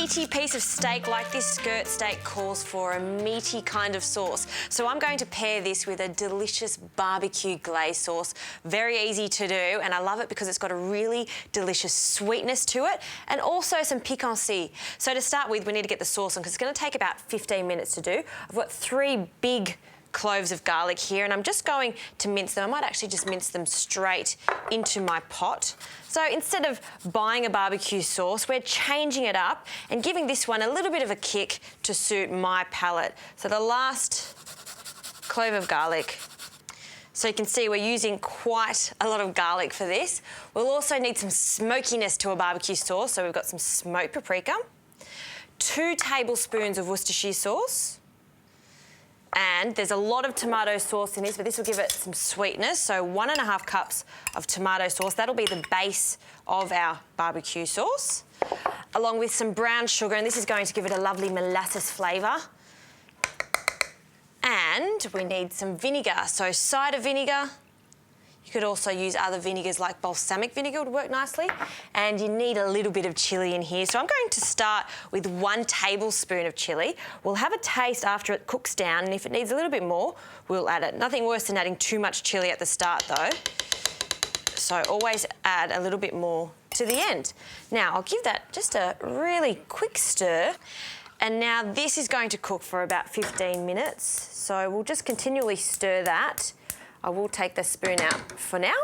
meaty piece of steak like this skirt steak calls for a meaty kind of sauce. So I'm going to pair this with a delicious barbecue glaze sauce. Very easy to do, and I love it because it's got a really delicious sweetness to it and also some piquancy. So to start with, we need to get the sauce on because it's going to take about 15 minutes to do. I've got 3 big cloves of garlic here, and I'm just going to mince them. I might actually just mince them straight into my pot. So instead of buying a barbecue sauce, we're changing it up and giving this one a little bit of a kick to suit my palate. So the last clove of garlic. So you can see we're using quite a lot of garlic for this. We'll also need some smokiness to a barbecue sauce, so we've got some smoked paprika, 2 tablespoons of Worcestershire sauce, and there's a lot of tomato sauce in this, but this will give it some sweetness. So 1.5 cups of tomato sauce. That'll be the base of our barbecue sauce, along with some brown sugar, and this is going to give it a lovely molasses flavour. And we need some vinegar. So cider vinegar. You could also use other vinegars like balsamic vinegar would work nicely. And you need a little bit of chilli in here. So I'm going to start with 1 tablespoon of chilli. We'll have a taste after it cooks down, and if it needs a little bit more, we'll add it. Nothing worse than adding too much chilli at the start though. So always add a little bit more to the end. Now I'll give that just a really quick stir. And now this is going to cook for about 15 minutes. So we'll just continually stir that. I will take the spoon out for now.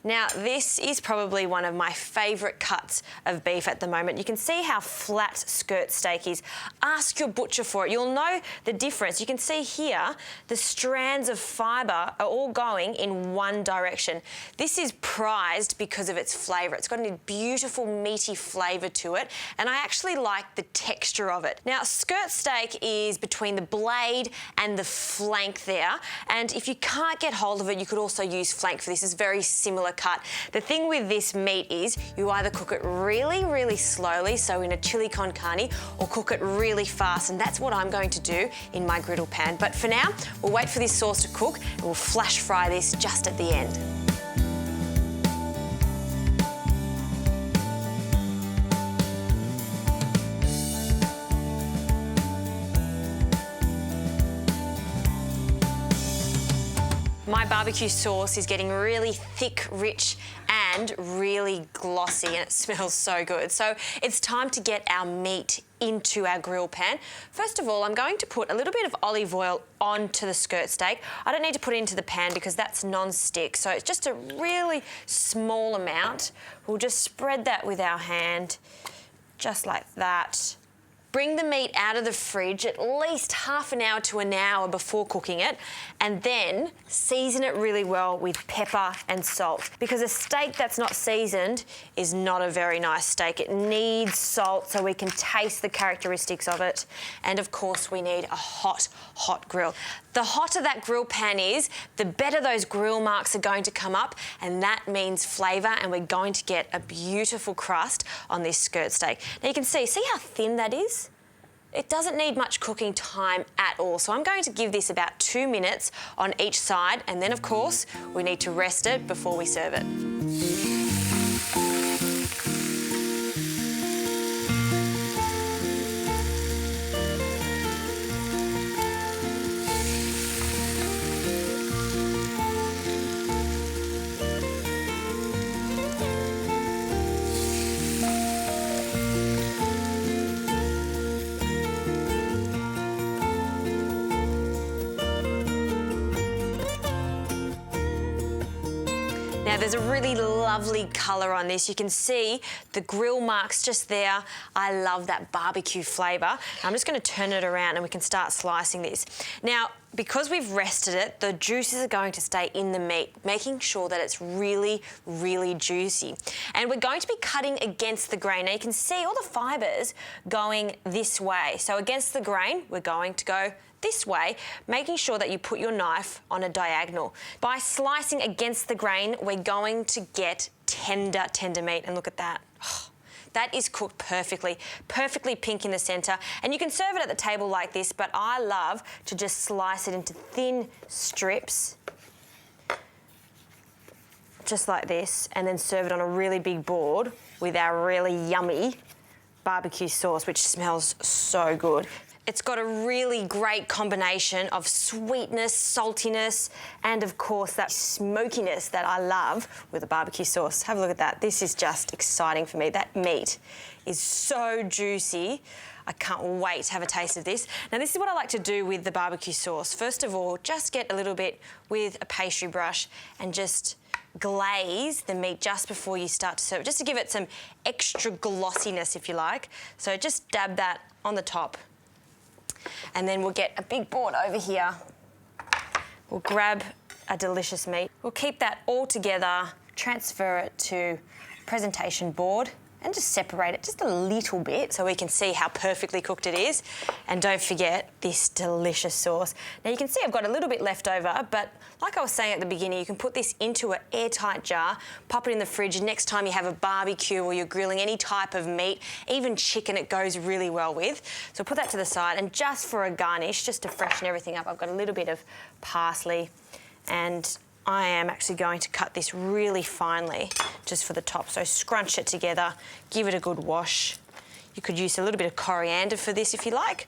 Now, this is probably one of my favourite cuts of beef at the moment. You can see how flat skirt steak is. Ask your butcher for it. You'll know the difference. You can see here the strands of fibre are all going in one direction. This is prized because of its flavour. It's got a beautiful meaty flavour to it, and I actually like the texture of it. Now, skirt steak is between the blade and the flank there, and if you can't get hold of it, you could also use flank for this. It's very similar cut. The thing with this meat is you either cook it really, really slowly, so in a chili con carne, or cook it really fast, and that's what I'm going to do in my griddle pan. But for now, we'll wait for this sauce to cook and we'll flash fry this just at the end. My barbecue sauce is getting really thick, rich, and really glossy, and it smells so good. So it's time to get our meat into our grill pan. First of all, I'm going to put a little bit of olive oil onto the skirt steak. I don't need to put it into the pan because that's non-stick, so it's just a really small amount. We'll just spread that with our hand, just like that. Bring the meat out of the fridge at least half an hour to an hour before cooking it, and then season it really well with pepper and salt, because a steak that's not seasoned is not a very nice steak. It needs salt so we can taste the characteristics of it. And of course we need a hot, hot grill. The hotter that grill pan is, the better those grill marks are going to come up, and that means flavour, and we're going to get a beautiful crust on this skirt steak. Now you can see how thin that is? It doesn't need much cooking time at all, so I'm going to give this about 2 minutes on each side, and then of course we need to rest it before we serve it. Now there's a really lovely colour on this. You can see the grill marks just there. I love that barbecue flavour. I'm just going to turn it around and we can start slicing this. Now, because we've rested it, the juices are going to stay in the meat, making sure that it's really, really juicy. And we're going to be cutting against the grain. Now you can see all the fibres going this way. So against the grain, we're going to go this way, making sure that you put your knife on a diagonal. By slicing against the grain, we're going to get tender meat. And look at that. Oh, that is cooked perfectly pink in the centre. And you can serve it at the table like this, but I love to just slice it into thin strips, just like this, and then serve it on a really big board with our really yummy barbecue sauce, which smells so good. It's got a really great combination of sweetness, saltiness, and of course that smokiness that I love with a barbecue sauce. Have a look at that. This is just exciting for me. That meat is so juicy. I can't wait to have a taste of this. Now, this is what I like to do with the barbecue sauce. First of all, just get a little bit with a pastry brush and just glaze the meat just before you start to serve it, just to give it some extra glossiness, if you like. So just dab that on the top. And then we'll get a big board over here. We'll grab a delicious meat. We'll keep that all together, transfer it to presentation board, and just separate it just a little bit so we can see how perfectly cooked it is. And don't forget this delicious sauce. Now you can see I've got a little bit left over, but like I was saying at the beginning, you can put this into an airtight jar, pop it in the fridge. Next time you have a barbecue or you're grilling any type of meat, even chicken, it goes really well with. So put that to the side, and just for a garnish, just to freshen everything up, I've got a little bit of parsley, and I am actually going to cut this really finely just for the top. So scrunch it together, give it a good wash. You could use a little bit of coriander for this if you like.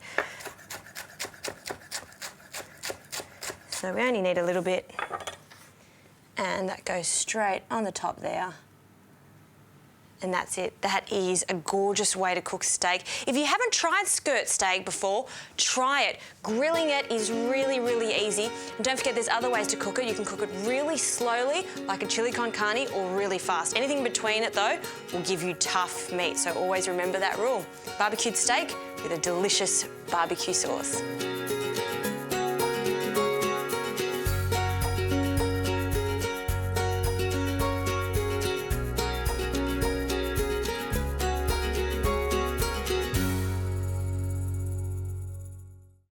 So we only need a little bit, and that goes straight on the top there. And that's it. That is a gorgeous way to cook steak. If you haven't tried skirt steak before, try it. Grilling it is really, really easy. And don't forget, there's other ways to cook it. You can cook it really slowly, like a chili con carne, or really fast. Anything between it, though, will give you tough meat. So always remember that rule. Barbecued steak with a delicious barbecue sauce.